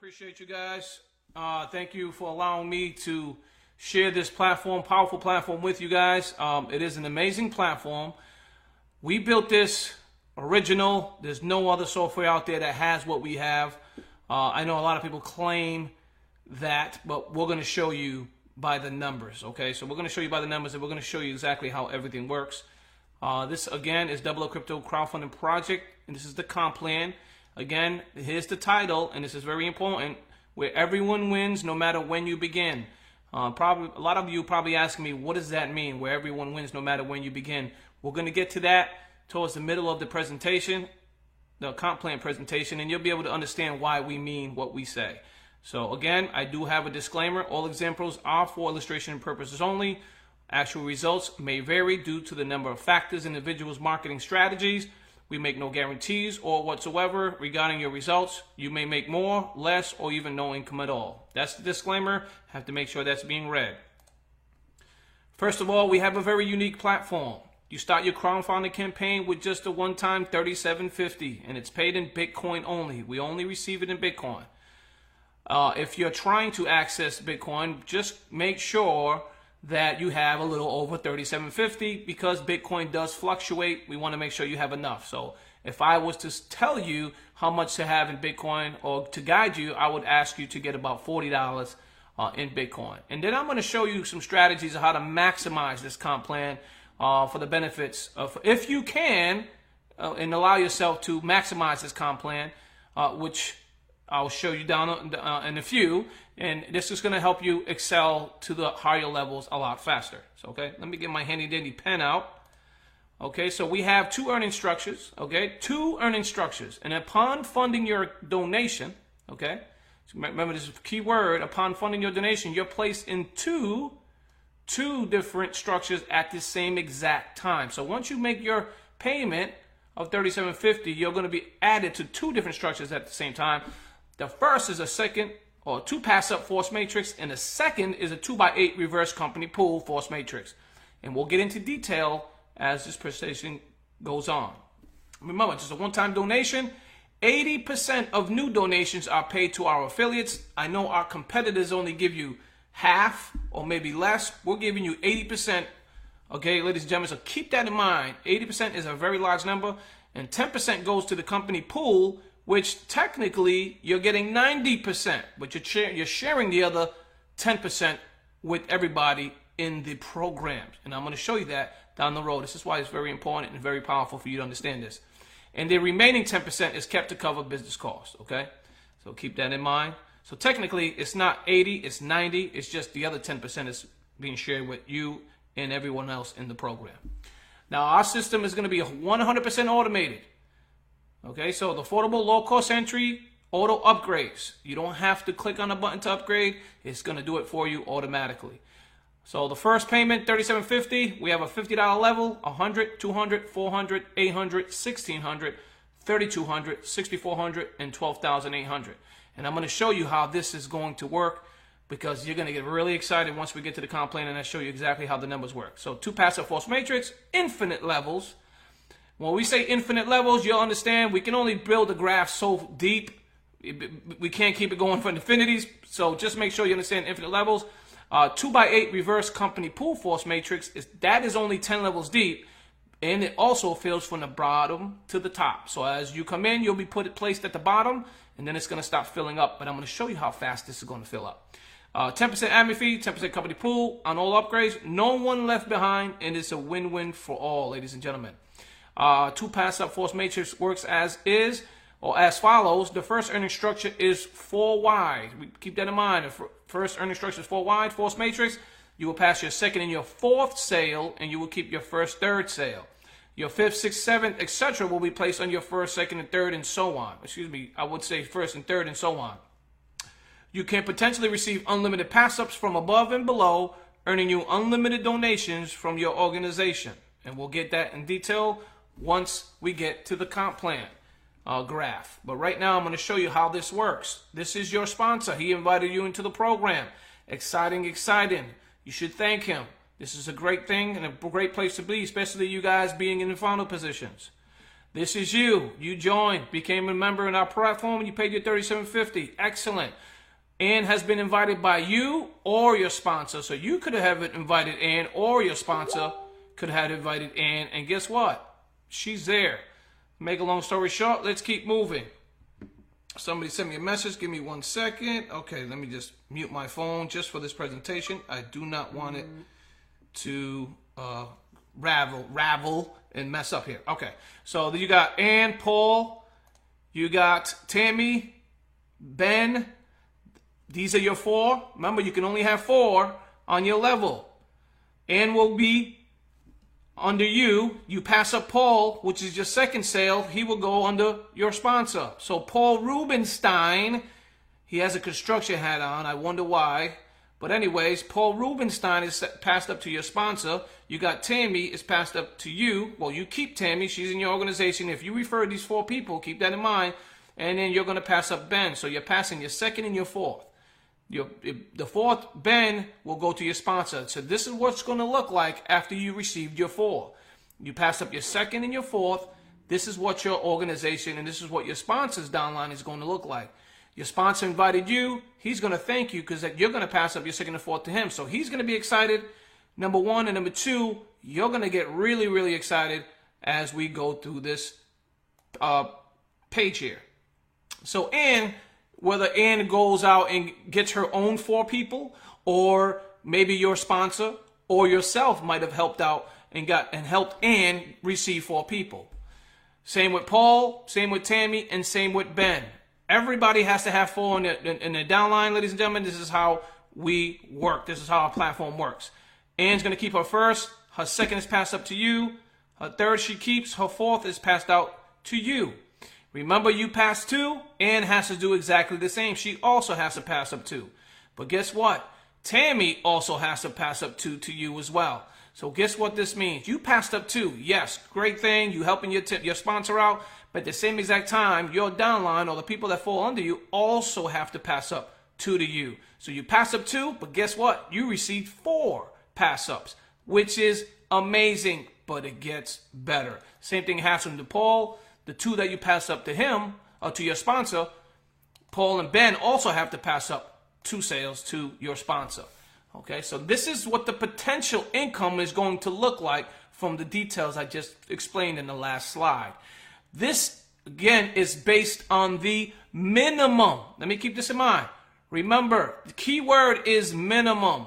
Appreciate you guys. Thank you for allowing me to share this platform, powerful platform with you guys. It is an amazing platform. We built this original. There's no other software out there that has what we have. I know a lot of people claim that, but we're going to show you by the numbers, okay? So we're going to show you by the numbers, and we're going to show you exactly how everything works. This, again, is DoubleUpCrypto crowdfunding project, and this is the comp plan. Again, here's the title, and this is very important, where everyone wins no matter when you begin. Probably a lot of you probably asking me, what does that mean, where everyone wins no matter when you begin? We're going to get to that towards the middle of the presentation, the comp plan presentation, and you'll be able to understand why we mean what we say. So again, I do have a disclaimer. All examples are for illustration purposes only. Actual results may vary due to the number of factors, individuals' marketing strategies. We make no guarantees or whatsoever regarding your results. You may make more, less, or even no income at all. That's the disclaimer. Have to make sure that's being read. First of all, we have a very unique platform. You start your crowdfunding campaign with just a one-time $37.50, and it's paid in Bitcoin only. We only receive it in Bitcoin. If you're trying to access Bitcoin, just make sure that you have a little over $37.50 because Bitcoin does fluctuate. We want to make sure you have enough. So if I was to tell you how much to have in Bitcoin or to guide you, I would ask you to get about $40 in Bitcoin. And then I'm going to show you some strategies of how to maximize this comp plan for the benefits of, if you can, and allow yourself to maximize this comp plan, which I'll show you down in a few, and this is going to help you excel to the higher levels a lot faster. So, okay, let me get my handy dandy pen out. Okay, so we have two earning structures, okay, two earning structures, and upon funding your donation, okay, so remember this is a key word, upon funding your donation, you're placed in two different structures at the same exact time. So once you make your payment of $37.50, you're going to be added to two different structures at the same time. The first is a second or 2 pass up force matrix, and the second is a 2x8 reverse company pool force matrix. And we'll get into detail as this presentation goes on. Remember, it's a one-time donation. 80% of new donations are paid to our affiliates. I know our competitors only give you half or maybe less. We're giving you 80%. Okay, ladies and gentlemen, so keep that in mind. 80% is a very large number, and 10% goes to the company pool, which technically you're getting 90%, but you're sharing the other 10% with everybody in the programs. And I'm going to show you that down the road. This is why it's very important and very powerful for you to understand this. And the remaining 10% is kept to cover business costs, okay? So keep that in mind. So technically it's not 80, it's 90. It's just the other 10% is being shared with you and everyone else in the program. Now our system is going to be 100% automated. Okay, so the affordable low-cost entry, auto upgrades. You don't have to click on a button to upgrade. It's going to do it for you automatically. So the first payment, $37.50. We have a $50 level, $100, $200, $400, $800, $1,600, $3,200, $6,400, and $12,800. And I'm going to show you how this is going to work because you're going to get really excited once we get to the comp plan and I show you exactly how the numbers work. So 2 passive force matrix, infinite levels. When we say infinite levels, you'll understand we can only build a graph so deep. We can't keep it going for infinities. So just make sure you understand infinite levels. 2x8 reverse company pool force matrix, that is only 10 levels deep. And it also fills from the bottom to the top. So as you come in, you'll be placed at the bottom. And then it's going to stop filling up. But I'm going to show you how fast this is going to fill up. 10% admin fee, 10% company pool on all upgrades. No one left behind. And it's a win-win for all, ladies and gentlemen. 2 pass up force matrix works as is, or as follows. The first earning structure is 4 wide. Keep that in mind. The first earning structure is 4 wide force matrix. You will pass your second and your fourth sale, and you will keep your first, third sale. Your fifth, sixth, seventh, etc. will be placed on your first, second, and third, and so on. Excuse me, I would say first and third, and so on. You can potentially receive unlimited pass-ups from above and below, earning you unlimited donations from your organization. And we'll get that in detail once we get to the comp plan graph. But right now I'm going to show you how this works. This is your sponsor. He invited you into the program. Exciting, exciting. You should thank him. This is a great thing and a great place to be, especially you guys being in the final positions. This is you. You joined, became a member in our platform, and you paid your $37.50. Excellent. Ann has been invited by you or your sponsor. So you could have invited Ann, or your sponsor could have invited Ann. And guess what? She's there. Make a long story short, let's keep moving. Somebody sent me a message. Give me 1 second. Okay, let me just mute my phone just for this presentation. I do not want it to ravel and mess up here. Okay, so you got Ann, Paul, you got Tammy, Ben. These are your 4. Remember, you can only have 4 on your level. Ann will be under you. You pass up Paul, which is your second sale. He will go under your sponsor. So Paul Rubenstein, he has a construction hat on. I wonder why. But anyways, Paul Rubenstein is passed up to your sponsor. You got Tammy is passed up to you. Well, you keep Tammy. She's in your organization. If you refer these 4 people, keep that in mind. And then you're going to pass up Ben. So you're passing your second and your 4th. The 4th, Ben, will go to your sponsor. So this is what's going to look like after you received your 4. You pass up your second and your 4th. This is what your organization and this is what your sponsor's downline is going to look like. Your sponsor invited you. He's going to thank you because you're going to pass up your second and 4th to him. So he's going to be excited, number 1. And number 2, you're going to get really, really excited as we go through this page here. So Ann, whether Ann goes out and gets her own 4 people, or maybe your sponsor or yourself might have helped out and helped Ann receive 4 people. Same with Paul, same with Tammy, and same with Ben. Everybody has to have 4 in the downline, ladies and gentlemen. This is how we work. This is how our platform works. Ann's going to keep her first. Her second is passed up to you. Her third she keeps. Her 4th is passed out to you. Remember, you passed 2. Ann has to do exactly the same. She also has to pass up 2. But guess what? Tammy also has to pass up 2 to you as well. So guess what this means? You passed up 2. Yes, great thing. You helping your sponsor out. But at the same exact time, your downline or the people that fall under you also have to pass up 2 to you. So you pass up 2, but guess what? You received 4 pass ups, which is amazing, but it gets better. Same thing happens to Paul. The 2 that you pass up to him or to your sponsor, Paul and Ben also have to pass up 2 sales to your sponsor. Okay, so this is what the potential income is going to look like from the details I just explained in the last slide. This, again, is based on the minimum. Let me keep this in mind. Remember, the key word is minimum.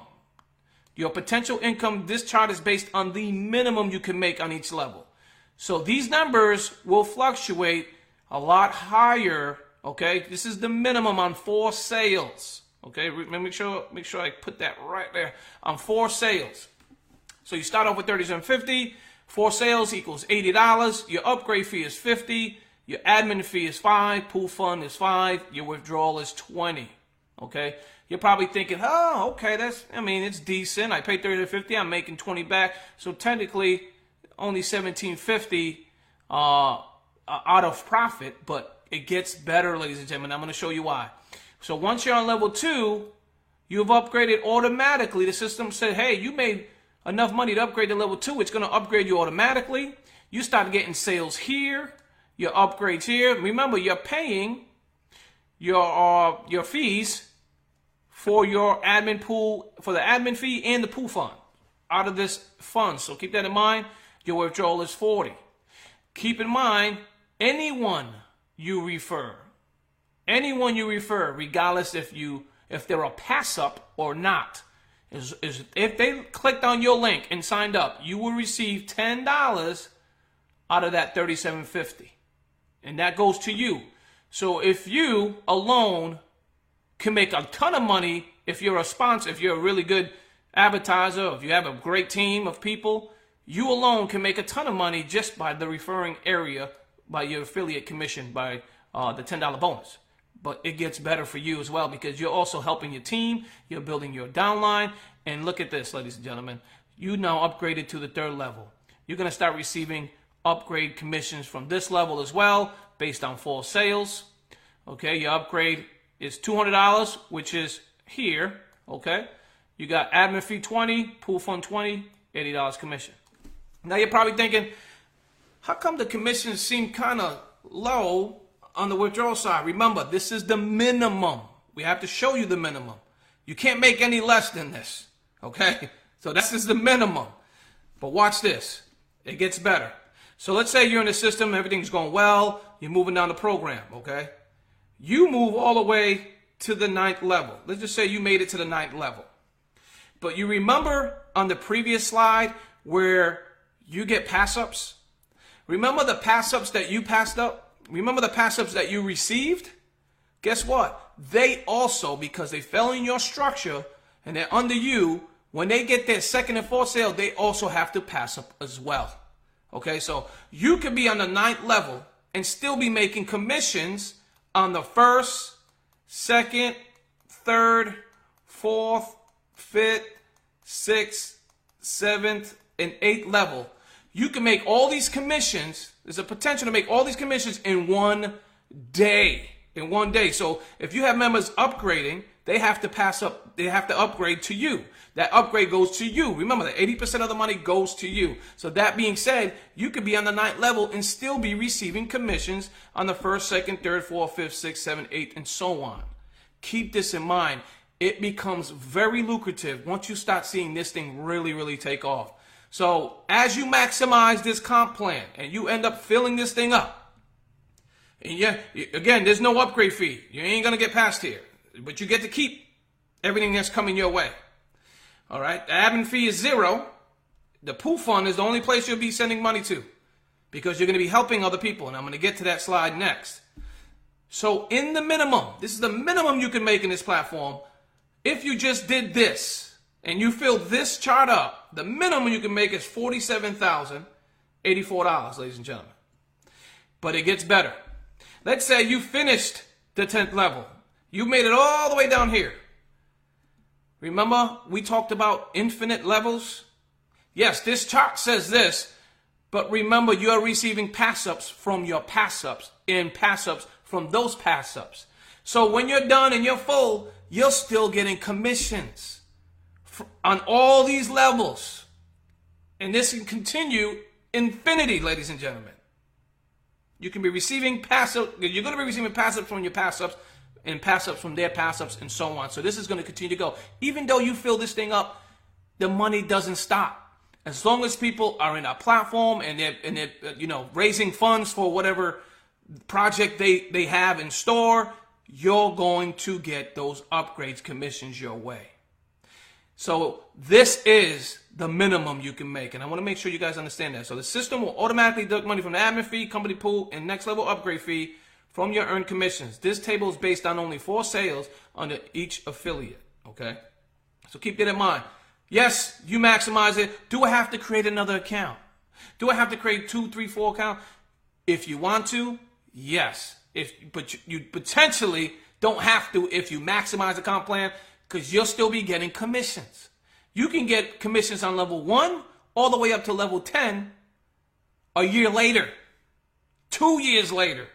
Your potential income, this chart is based on the minimum you can make on each level. So these numbers will fluctuate a lot higher, okay? This is the minimum on 4 sales, okay? Make sure I put that right there on 4 sales. So you start off with $37.50. 4 sales equals $80. Your upgrade fee is $50. Your admin fee is $5. Pool fund is $5. Your withdrawal is $20. Okay? You're probably thinking, oh, okay, it's decent. I paid $30.50. I'm making $20 back. So technically, only $17.50 out of profit, but it gets better, ladies and gentlemen. I'm going to show you why. So once you're on level 2, you've upgraded automatically. The system said, hey, you made enough money to upgrade to level 2, it's going to upgrade you automatically. You start getting sales here, your upgrades here. Remember, you're paying your fees for your admin pool, for the admin fee and the pool fund out of this fund. So keep that in mind. Your withdrawal is $40. Keep in mind, anyone you refer, regardless if they're a pass up or not, if they clicked on your link and signed up, you will receive $10 out of that $37.50, and that goes to you. So if you alone can make a ton of money, if you're a sponsor, if you're a really good advertiser, if you have a great team of people, you alone can make a ton of money just by the referring area, by your affiliate commission, by the $10 bonus. But it gets better for you as well because you're also helping your team. You're building your downline. And look at this, ladies and gentlemen. You now upgraded to the 3rd level. You're going to start receiving upgrade commissions from this level as well based on 4 sales. Okay, your upgrade is $200, which is here. Okay, you got admin fee $20, pool fund $20, $80 commission. Now you're probably thinking, how come the commissions seem kind of low on the withdrawal side? Remember, this is the minimum. We have to show you the minimum. You can't make any less than this, okay? So this is the minimum. But watch this. It gets better. So let's say you're in the system, everything's going well, you're moving down the program, okay? You move all the way to the 9th level. Let's just say you made it to the 9th level. But you remember on the previous slide where you get pass-ups? Remember the pass-ups that you passed up? Remember the pass-ups that you received? Guess what? They also, because they fell in your structure and they're under you, when they get their 2nd and 4th sale, they also have to pass up as well. Okay, so you could be on the 9th level and still be making commissions on the 1st, 2nd, 3rd, 4th, 5th, 6th, 7th, and 8th level. You can make all these commissions. There's a potential to make all these commissions in one day. In one day. So if you have members upgrading, they have to pass up, they have to upgrade to you. That upgrade goes to you. Remember that 80% of the money goes to you. So that being said, you could be on the 9th level and still be receiving commissions on the 1st, 2nd, 3rd, 4th, 5th, 6th, 7th, 8th, and so on. Keep this in mind. It becomes very lucrative once you start seeing this thing really take off. So as you maximize this comp plan and you end up filling this thing up, and yeah, again, there's no upgrade fee. You ain't going to get past here. But you get to keep everything that's coming your way. All right? The admin fee is 0. The pool fund is the only place you'll be sending money to, because you're going to be helping other people. And I'm going to get to that slide next. So in the minimum, this is the minimum you can make in this platform. If you just did this and you filled this chart up, the minimum you can make is $47,084, ladies and gentlemen. But it gets better. Let's say you finished the 10th level. You made it all the way down here. Remember, we talked about infinite levels? Yes, this chart says this, but remember, you're receiving pass-ups from your pass-ups and pass-ups from those pass-ups. So when you're done and you're full, you're still getting commissions on all these levels. And this can continue infinity, ladies and gentlemen. You can be receiving pass-ups. You're going to be receiving pass-ups from your pass-ups and pass-ups from their pass-ups and so on. So this is going to continue to go. Even though you fill this thing up, the money doesn't stop. As long as people are in our platform and they're raising funds for whatever project they have in store, you're going to get those upgrades commissions your way. So this is the minimum you can make. And I want to make sure you guys understand that. So the system will automatically deduct money from the admin fee, company pool, and next level upgrade fee from your earned commissions. This table is based on only 4 sales under each affiliate. Okay? So keep that in mind. Yes, you maximize it. Do I have to create another account? Do I have to create 2, 3, 4 accounts? If you want to, yes. But you potentially don't have to if you maximize the comp plan, because you'll still be getting commissions. You can get commissions on level 1 all the way up to level 10 a year later, 2 years later.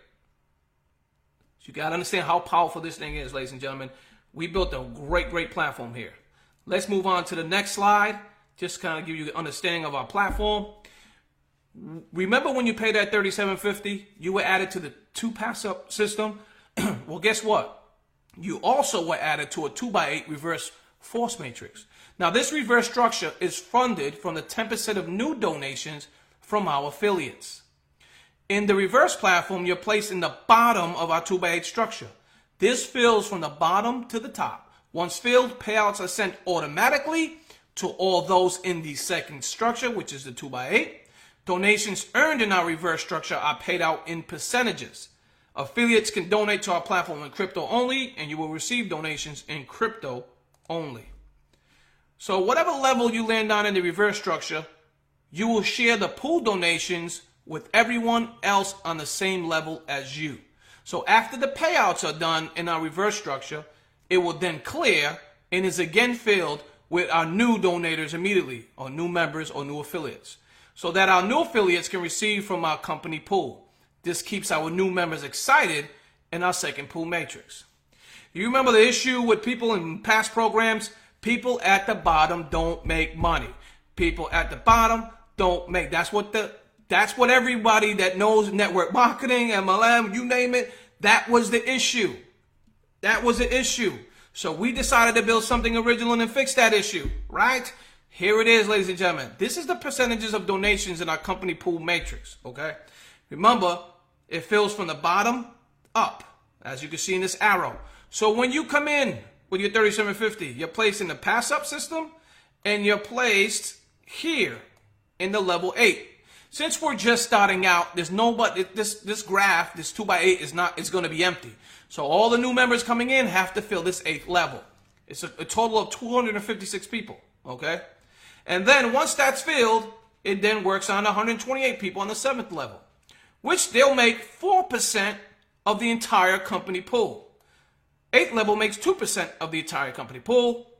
So you got to understand how powerful this thing is, ladies and gentlemen. We built a great platform here. Let's move on to the next slide. Just kind of give you an understanding of our platform. Remember when you paid that $37.50, you were added to the 2 pass-up system? Well, guess what? You also were added to a 2x8 reverse force matrix. Now, this reverse structure is funded from the 10% of new donations from our affiliates. In the reverse platform, you're placed in the bottom of our 2x8 structure. This fills from the bottom to the top. Once filled, payouts are sent automatically to all those in the second structure, which is the 2x8. Donations earned in our reverse structure are paid out in percentages. Affiliates can donate to our platform in crypto only, and you will receive donations in crypto only. So whatever level you land on in the reverse structure, you will share the pool donations with everyone else on the same level as you. So after the payouts are done in our reverse structure, it will then clear and is again filled with our new donators immediately, or new members or new affiliates, so that our new affiliates can receive from our company pool. This keeps our new members excited in our second pool matrix. You remember the issue with people in past programs? People at the bottom don't make money. People at the bottom don't make. That's what the That's what everybody that knows network marketing, MLM, you name it, that was the issue. That was the issue. So we decided to build something original and fix that issue, right? Here it is, ladies and gentlemen. This is the percentages of donations in our company pool matrix, okay? Remember, it fills from the bottom up, as you can see in this arrow. So when you come in with your 3750, you're placed in the pass up system and you're placed here in the level 8. Since we're just starting out, there's nobody, this graph, this 2x8 it's going to be empty. So all the new members coming in have to fill this 8th level. It's a total of 256 people, okay? And then once that's filled, it then works on 128 people on the 7th level, which they'll make 4% of the entire company pool. 8th level makes 2% of the entire company pool.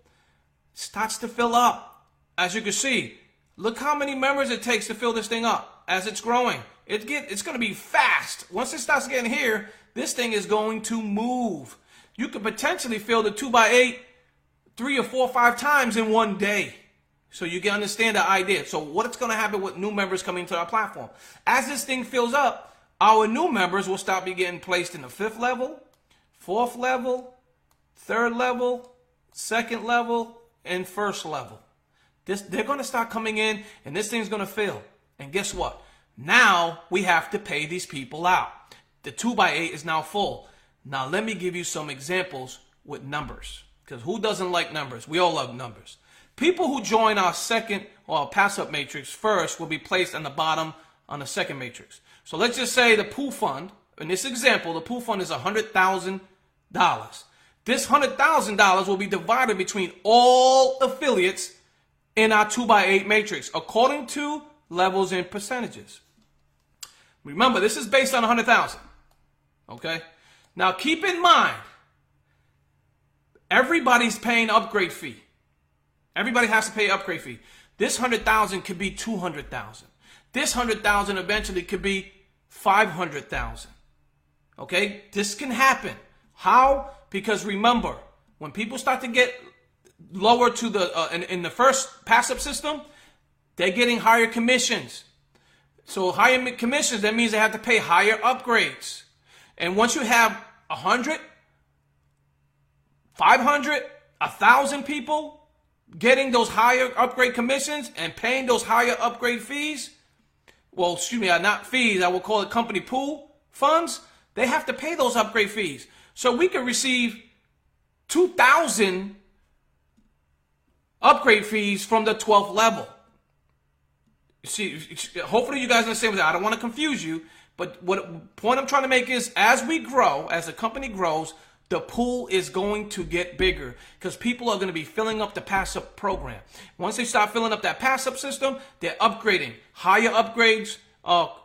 Starts to fill up. As you can see, look how many members it takes to fill this thing up as it's growing. It's going to be fast. Once it starts getting here, this thing is going to move. You could potentially fill the 2x8 3 or 4 or 5 times in one day. So you can understand the idea. So what's going to happen with new members coming to our platform? As this thing fills up, our new members will start getting placed in the 5th level, 4th level, 3rd level, 2nd level, and 1st level. They're going to start coming in, and this thing's going to fill. And guess what? Now we have to pay these people out. The 2x8 is now full. Now let me give you some examples with numbers. Because who doesn't like numbers? We all love numbers. People who join our second or pass-up matrix first will be placed on the bottom on the second matrix. So let's just say the pool fund, in this example, the pool fund is $100,000. This $100,000 will be divided between all affiliates in our 2x8 matrix according to levels and percentages. Remember, this is based on 100,000. Okay? Now keep in mind, everybody's paying upgrade fee. Everybody has to pay upgrade fee. This 100,000 could be 200,000. This 100,000 eventually could be 500,000. Okay? This can happen. How? Because remember, when people start to get lower to the in the first passive system, they're getting higher commissions. So higher commissions, that means they have to pay higher upgrades. And once you have 100, 500, 1,000 people getting those higher upgrade commissions and paying those higher upgrade fees, well, excuse me, not fees, I will call it company pool funds, they have to pay those upgrade fees. So we could receive 2,000 upgrade fees from the 12th level. See, hopefully you guys understand that. I don't want to confuse you, but what point I'm trying to make is, as we grow, as the company grows, the pool is going to get bigger because people are going to be filling up the pass-up program. Once they start filling up that pass-up system, they're upgrading. Higher upgrades,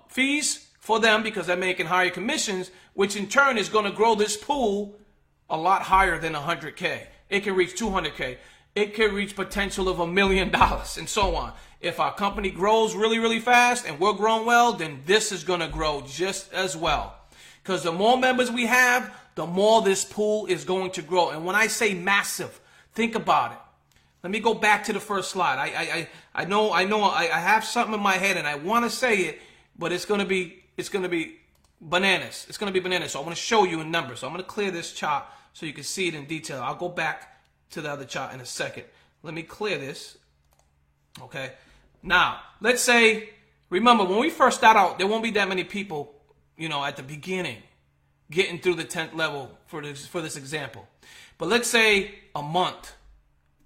fees for them because they're making higher commissions, which in turn is going to grow this pool a lot higher than 100K. It can reach 200K. It can reach potential of $1 million and so on. If our company grows really, really fast and we're growing well, then this is going to grow just as well. Because the more members we have, the more this pool is going to grow. And when I say massive, think about it. Let me go back to the first slide. I know I have something in my head and I want to say it, but it's going to be bananas. It's going to be bananas. So I want to show you in numbers. So I'm going to clear this chart so you can see it in detail. I'll go back to the other chart in a second. Let me clear this. Okay. Now, let's say, remember, when we first start out, there won't be that many people, at the beginning getting through the 10th level for this example. But let's say a month,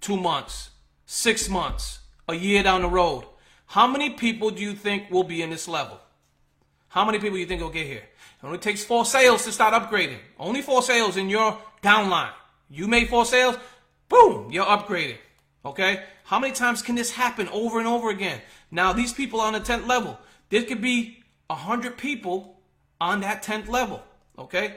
2 months, 6 months, a year down the road. How many people do you think will be in this level? How many people do you think will get here? It only takes 4 sales to start upgrading. Only 4 sales in your downline. You made 4 sales, boom, you're upgrading. Okay? How many times can this happen over and over again? Now, these people on the 10th level, there could be 100 people on that 10th level. Okay?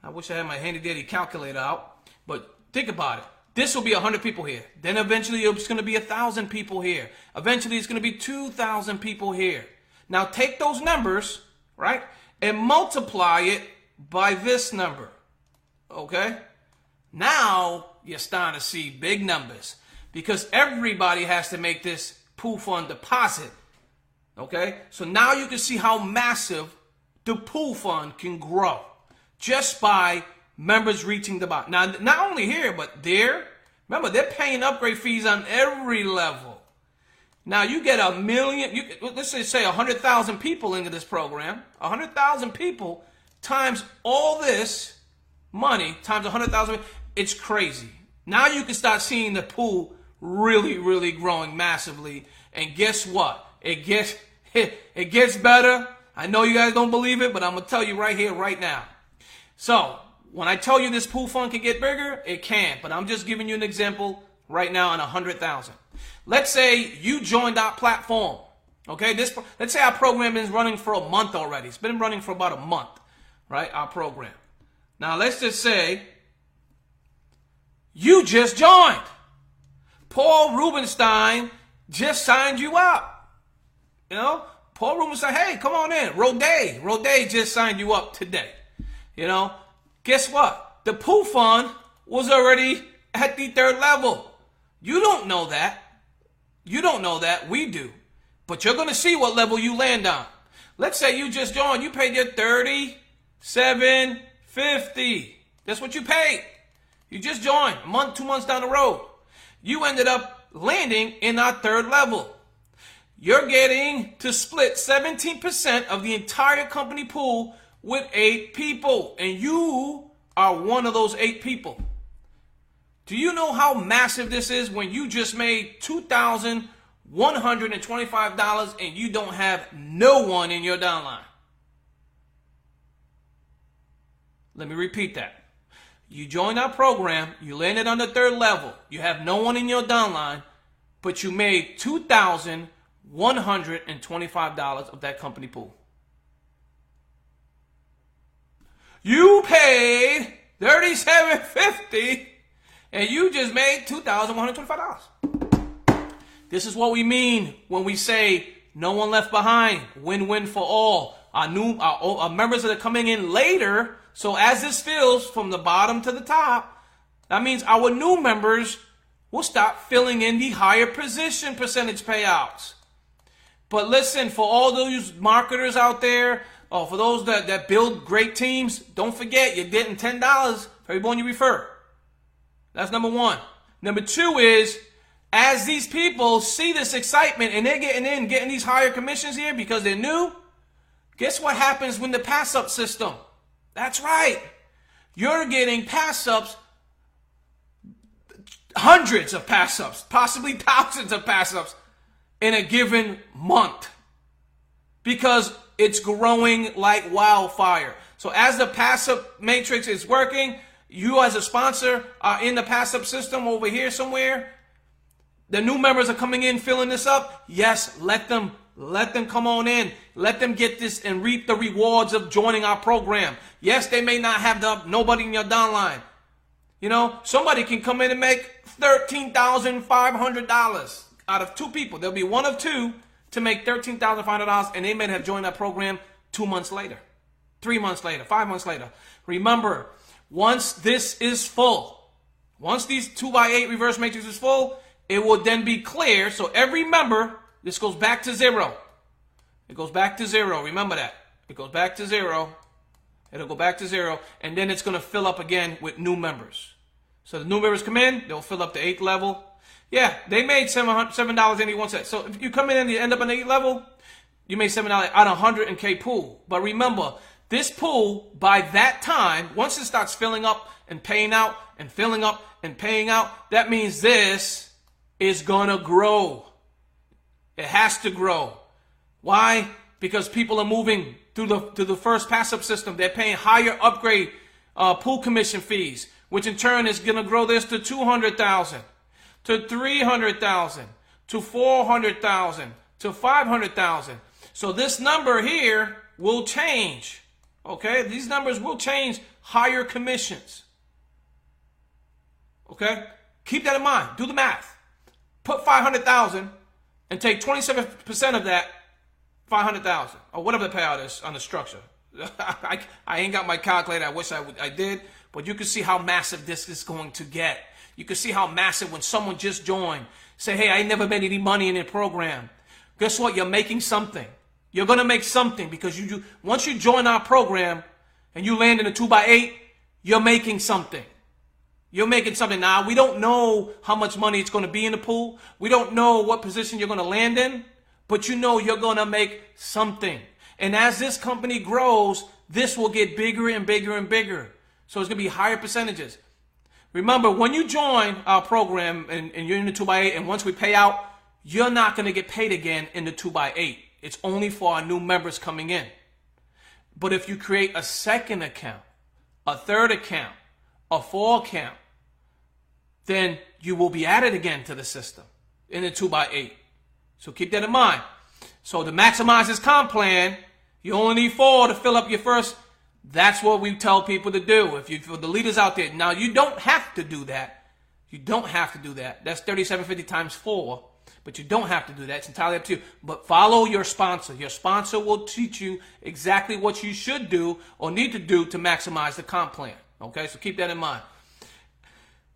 I wish I had my handy-dandy calculator out, but think about it. This will be 100 people here. Then eventually it's going to be 1,000 people here. Eventually it's going to be 2,000 people here. Now take those numbers, right, and multiply it by this number. Okay? Now you're starting to see big numbers because everybody has to make this pool fund deposit Okay? So now you can see how massive the pool fund can grow just by members reaching the bottom. Now, not only here, but there. Remember, they're paying upgrade fees on every level. Now, you get a million, let's say 100,000 people into this program. 100,000 people times all this money times 100,000. It's crazy. Now you can start seeing the pool really, really growing massively. And guess what? It gets better. I know you guys don't believe it, but I'm going to tell you right here, right now. So, when I tell you this pool fund can get bigger, it can. But I'm just giving you an example right now on 100,000. Let's say you joined our platform. Okay, let's say our program is running for a month already. It's been running for about a month, right? Our program. Now, let's just say you just joined. Paul Rubenstein just signed you up. You know, Paul Rubenstein, hey, come on in. Roday just signed you up today. You know, guess what? The pool fund was already at the 3rd level. You don't know that. You don't know that. We do. But you're going to see what level you land on. Let's say you just joined. You paid your $37.50. That's what you paid. You just joined a month, 2 months down the road. You ended up landing in our 3rd level. You're getting to split 17% of the entire company pool with 8 people. And you are one of those 8 people. Do you know how massive this is when you just made $2,125 and you don't have no one in your downline? Let me repeat that. You joined our program, you landed on the 3rd level, you have no one in your downline, but you made $2,125 of that company pool. You paid $37.50 and you just made $2,125. This is what we mean when we say no one left behind, win-win for all. Our members that are coming in later, so as this fills from the bottom to the top, that means our new members will start filling in the higher position percentage payouts. But listen, for all those marketers out there, or for those that build great teams, don't forget you're getting $10 for everyone you refer. That's number one. Number two is, as these people see this excitement and they're getting these higher commissions here because they're new, guess what happens when the pass-up system? That's right. You're getting pass-ups, hundreds of pass-ups, possibly thousands of pass-ups in a given month because it's growing like wildfire. So as the pass-up matrix is working, you as a sponsor are in the pass-up system over here somewhere. The new members are coming in, filling this up. Yes, let them come on in. Let them get this and reap the rewards of joining our program. Yes, they may not have nobody in your downline. You know, somebody can come in and make $13,500 out of 2 people. There'll be one of 2 to make $13,500, and they may have joined that program 2 months later, 3 months later, 5 months later. Remember, once this is full, once these 2x8 reverse matrix is full, it will then be clear. So every member, this goes back to 0. It goes back to 0. Remember that. It goes back to 0. It'll go back to 0. And then it's going to fill up again with new members. So the new members come in. They'll fill up the 8th level. Yeah, they made $7.81. So if you come in and you end up on the 8th level, you made $7 out of 100K pool. But remember, this pool, by that time, once it starts filling up and paying out and filling up and paying out, that means this is going to grow. It has to grow. Why? Because people are moving to the first pass-up system. They're paying higher upgrade pool commission fees, which in turn is going to grow this to 200,000, to 300,000, to 400,000, to 500,000. So this number here will change. Okay? These numbers will change, higher commissions. Okay? Keep that in mind. Do the math. Put 500,000 and take 27% of that 500,000 or whatever the payout is on the structure. I ain't got my calculator. I wish I did, but you can see how massive this is going to get. You can see how massive when someone just joined, say, hey, I ain't never made any money in the program. guess what? You're making something. You're going to make something because once you join our program and you land in a 2x8, you're making something. You're making something. Now, we don't know how much money it's going to be in the pool. We don't know what position you're going to land in, but you know you're going to make something. And as this company grows, this will get bigger and bigger and bigger. So it's going to be higher percentages. Remember, when you join our program and you're in the 2x8, and once we pay out, you're not going to get paid again in the 2x8. It's only for our new members coming in. But if you create a second account, a third account, a fourth account, then you will be added again to the system in the 2x8. So keep that in mind. So to maximize this comp plan, you only need 4 to fill up your first. That's what we tell people to do. For the leaders out there, now you don't have to do that. You don't have to do that. That's $3,750 times 4. But you don't have to do that. It's entirely up to you. But follow your sponsor. Your sponsor will teach you exactly what you should do or need to do to maximize the comp plan. Okay, so keep that in mind.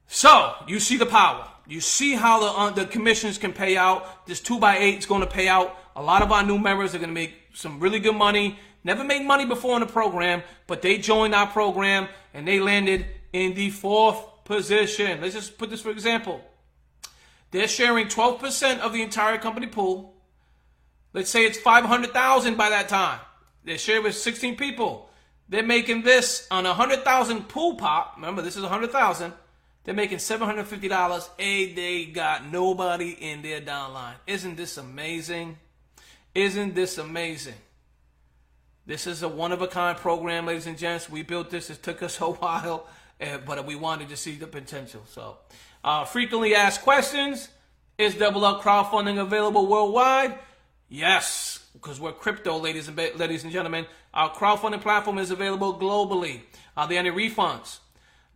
So, you see the power. You see how the commissions can pay out. This 2x8 is going to pay out. A lot of our new members are going to make some really good money. Never made money before in the program, but they joined our program and they landed in the 4th position. Let's just put this for example. They're sharing 12% of the entire company pool. Let's say it's $500,000 by that time. They're sharing with 16 people. They're making this on a $100,000 pool pop. Remember, this is $100,000. They're making $750 a day. Got nobody in their downline. Isn't this amazing? Isn't this amazing? This is a one-of-a-kind program, ladies and gents. We built this. It took us a while, but we wanted to see the potential. So, frequently asked questions. Is Double Up crowdfunding available worldwide? Yes, because we're crypto, ladies and gentlemen. Our crowdfunding platform is available globally. Are there any refunds?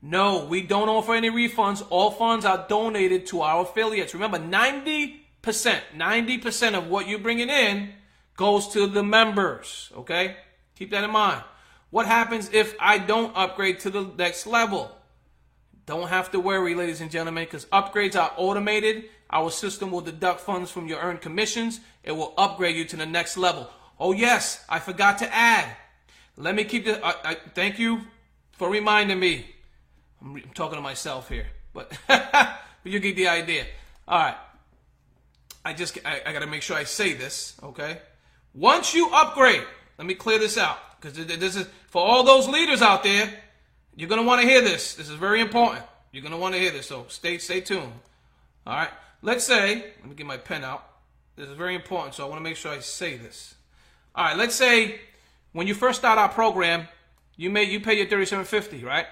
No, we don't offer any refunds. All funds are donated to our affiliates. Remember, 90% of what you're bringing in goes to the members, okay? Keep that in mind. What happens if I don't upgrade to the next level? Don't have to worry, ladies and gentlemen, because upgrades are automated. Our system will deduct funds from your earned commissions. It will upgrade you to the next level. Oh, yes, I forgot to add. Let me keep this. Thank you for reminding me. I'm talking to myself here, but you get the idea. All right. I got to make sure I say this, okay? Once you upgrade, let me clear this out, because this is for all those leaders out there. You're going to want to hear this. This is very important. You're going to want to hear this, so stay tuned. All right. Let's say, let me get my pen out. This is very important, so I want to make sure I say this. All right. Let's say when you first start our program, you pay your $3,750, right?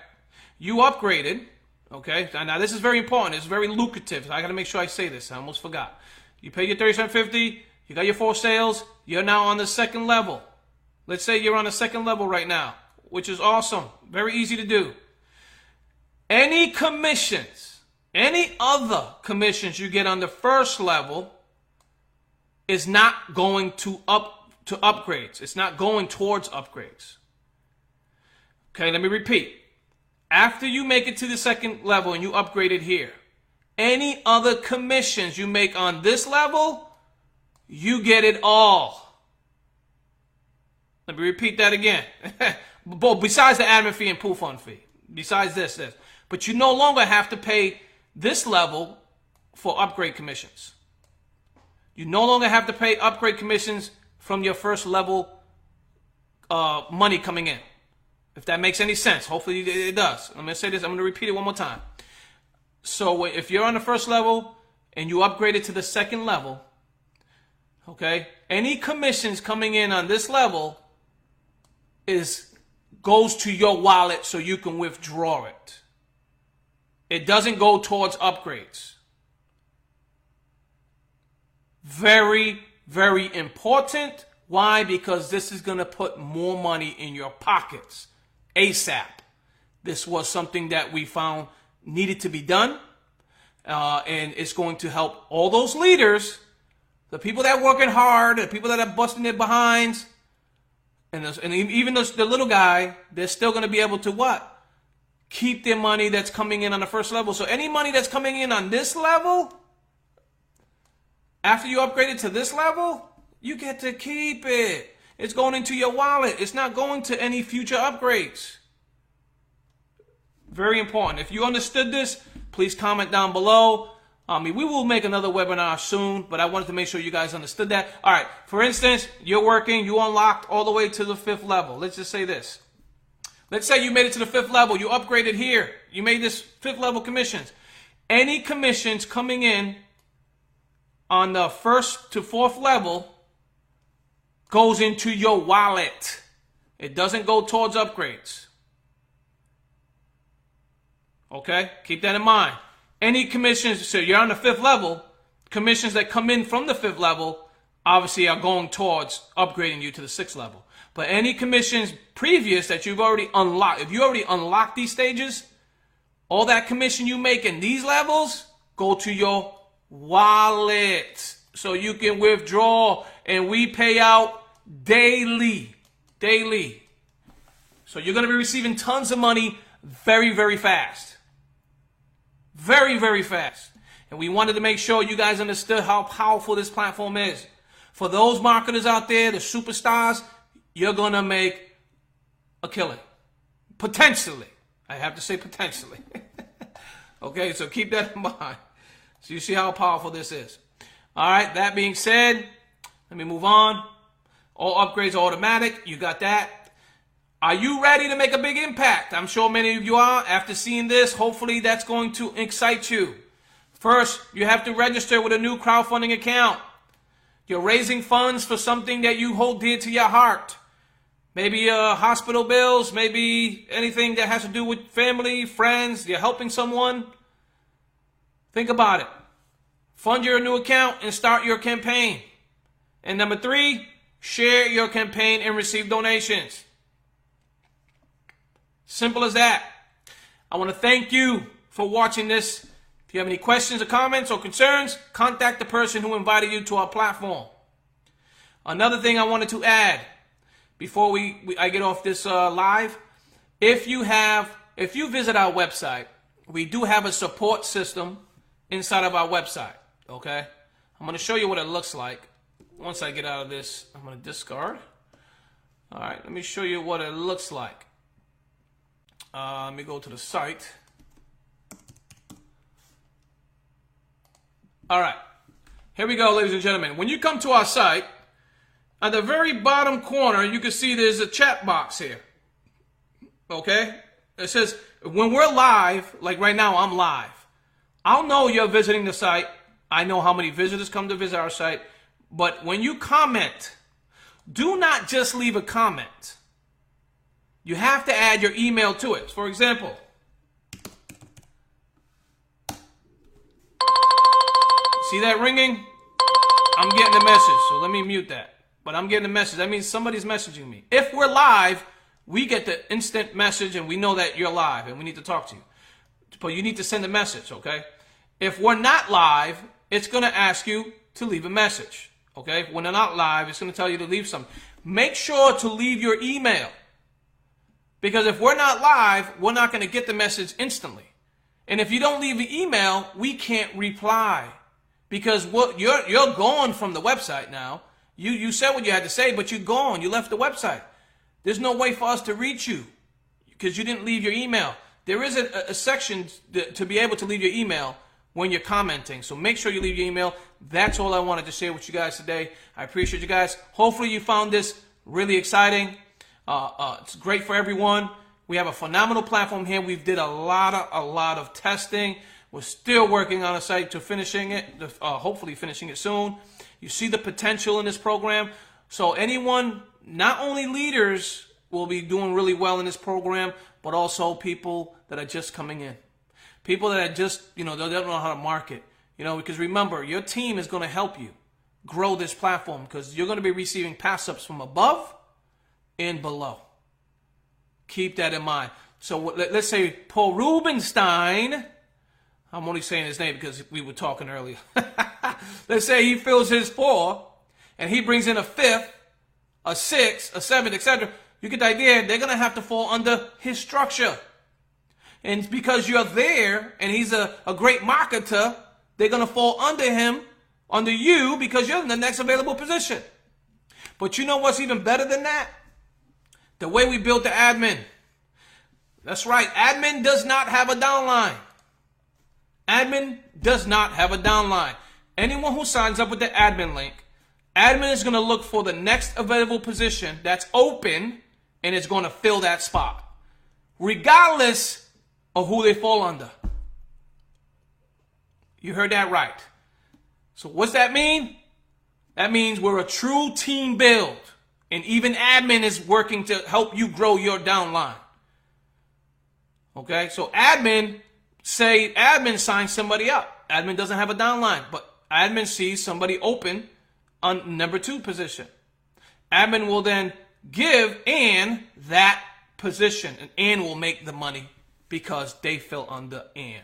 You upgraded, okay? Now this is very important. It's very lucrative. So I got to make sure I say this. I almost forgot. You pay your $3,750. You got your 4 sales. You're now on the second level. Let's say you're on the second level right now, which is awesome. Very easy to do. Any commissions, any other commissions you get on the first level is not going to upgrades. It's not going towards upgrades. Okay, let me repeat. After you make it to the second level and you upgrade it here, any other commissions you make on this level, you get it all. Let me repeat that again. Besides the admin fee and pool fund fee. Besides this. But you no longer have to pay this level for upgrade commissions. You no longer have to pay upgrade commissions from your first level money coming in. If that makes any sense. Hopefully it does. I'm going to say this. I'm going to repeat it one more time. So if you're on the first level and you upgrade it to the second level, okay, any commissions coming in on this level goes to your wallet so you can withdraw it. It doesn't go towards upgrades. Very, very important. Why? Because this is going to put more money in your pockets ASAP. This was something that we found needed to be done. And it's going to help all those leaders, the people that are working hard, the people that are busting their behinds, and even the little guy, they're still going to be able to what? Keep their money that's coming in on the first level. So any money that's coming in on this level, After you upgrade it to this level, you get to keep it. It's going into your wallet. It's not going to any future upgrades. Very important. If you understood this, please comment down below. We will make another webinar soon, but I wanted to make sure you guys understood that. All right. For instance, you're working, you unlocked all the way to the 5th level. Let's just say this. Let's say you made it to the 5th level. You upgraded here. You made this 5th level commissions. Any commissions coming in on the 1st to 4th level goes into your wallet. It doesn't go towards upgrades. Okay? Keep that in mind. Any commissions, so you're on the 5th level, commissions that come in from the 5th level obviously are going towards upgrading you to the 6th level. But any commissions previous that you've already unlocked, if you already unlocked these stages, all that commission you make in these levels go to your wallet so you can withdraw, and we pay out daily. So you're going to be receiving tons of money very, very fast. Very, very fast. And we wanted to make sure you guys understood how powerful this platform is. For those marketers out there, the superstars, you're going to make a killing. Potentially. I have to say potentially. Okay, so keep that in mind. So you see how powerful this is. All right, that being said, let me move on. All upgrades are automatic. You got that. Are you ready to make a big impact? I'm sure many of you are. After seeing this, hopefully that's going to excite you. First, you have to register with a new crowdfunding account. You're raising funds for something that you hold dear to your heart. Maybe hospital bills, maybe anything that has to do with family, friends. You're helping someone. Think about it. Fund your new account and start your campaign. And number 3, share your campaign and receive donations. Simple as that. I want to thank you for watching this. If you have any questions or comments or concerns, contact the person who invited you to our platform. Another thing I wanted to add before I get off this live, if you visit our website, we do have a support system inside of our website. Okay, I'm going to show you what it looks like. Once I get out of this, I'm going to discard. All right, let me show you what it looks like. Let me go to the site. All right, here we go, ladies and gentlemen. When you come to our site, at the very bottom corner, you can see there's a chat box here. Okay, it says when we're live, like right now, I'm live. I'll know you're visiting the site. I know how many visitors come to visit our site. But when you comment, do not just leave a comment. You have to add your email to it. For example, see that ringing? I'm getting a message, so let me mute that. But I'm getting a message. That means somebody's messaging me. If we're live, we get the instant message and we know that you're live and we need to talk to you. But you need to send a message, okay? If we're not live, it's going to ask you to leave a message, okay? When they're not live, it's going to tell you to leave something. Make sure to leave your email. Because if we're not live, we're not going to get the message instantly. And if you don't leave the email, we can't reply. Because you're gone from the website now. You said what you had to say, but you're gone. You left the website. There's no way for us to reach you because you didn't leave your email. There is a section to be able to leave your email when you're commenting. So make sure you leave your email. That's all I wanted to share with you guys today. I appreciate you guys. Hopefully you found this really exciting. It's great for everyone. We have a phenomenal platform here. We've did a lot of testing. We're still working on a site to finishing it, hopefully finishing it soon. You see the potential in this program. So anyone, not only leaders will be doing really well in this program, but also people that are just coming in. People that are just, they don't know how to market. Because remember, your team is going to help you grow this platform because you're going to be receiving pass-ups from above and below. Keep that in mind. So let's say Paul Rubenstein, I'm only saying his name because we were talking earlier. Let's say he fills his 4 and he brings in a 5th, a 6th, a 7th, etc. You get the idea. They're going to have to fall under his structure. And because you're there and he's a great marketer, they're going to fall under him under you because you're in the next available position. But you know what's even better than that? The way we built the admin. That's right. Admin does not have a downline. Admin does not have a downline. Anyone who signs up with the admin link, admin is going to look for the next available position that's open and it's going to fill that spot, regardless of who they fall under. You heard that right. So what's that mean? That means we're a true team build. And even admin is working to help you grow your downline. Okay, so admin signs somebody up. Admin doesn't have a downline, but admin sees somebody open on number 2 position. Admin will then give Ann that position, and Ann will make the money because they fell under Ann.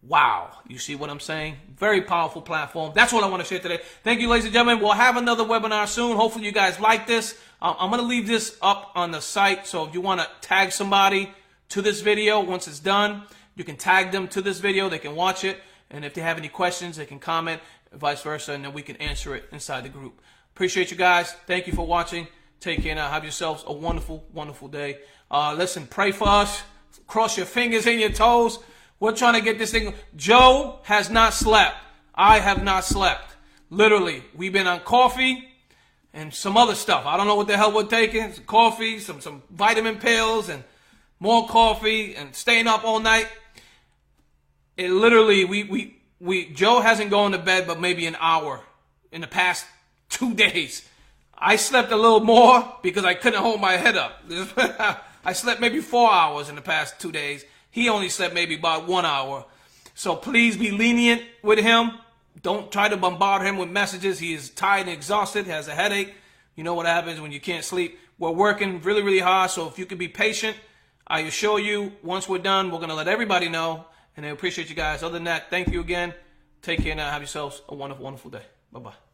Wow, you see what I'm saying? Very powerful platform. That's what I want to share today. Thank you, ladies and gentlemen. We'll have another webinar soon. Hopefully you guys like this. I'm going to leave this up on the site, so if you want to tag somebody to this video once it's done, you can tag them to this video. They can watch it, and if they have any questions, they can comment, vice versa, and then we can answer it inside the group. Appreciate you guys. Thank you for watching. Take care now. Have yourselves a wonderful, wonderful day. Listen, pray for us. Cross your fingers and your toes. We're trying to get this thing. Joe has not slept. I have not slept. Literally, we've been on coffee and some other stuff. I don't know what the hell we're taking. Some coffee, some vitamin pills, and more coffee, and staying up all night. It literally, Joe hasn't gone to bed but maybe an hour in the past 2 days. I slept a little more because I couldn't hold my head up. I slept maybe 4 hours in the past 2 days. He only slept maybe about 1 hour. So please be lenient with him. Don't try to bombard him with messages. He is tired and exhausted, has a headache. You know what happens when you can't sleep. We're working really, really hard. So if you can be patient, I assure you, once we're done, we're going to let everybody know. And I appreciate you guys. Other than that, thank you again. Take care now. Have yourselves a wonderful, wonderful day. Bye-bye.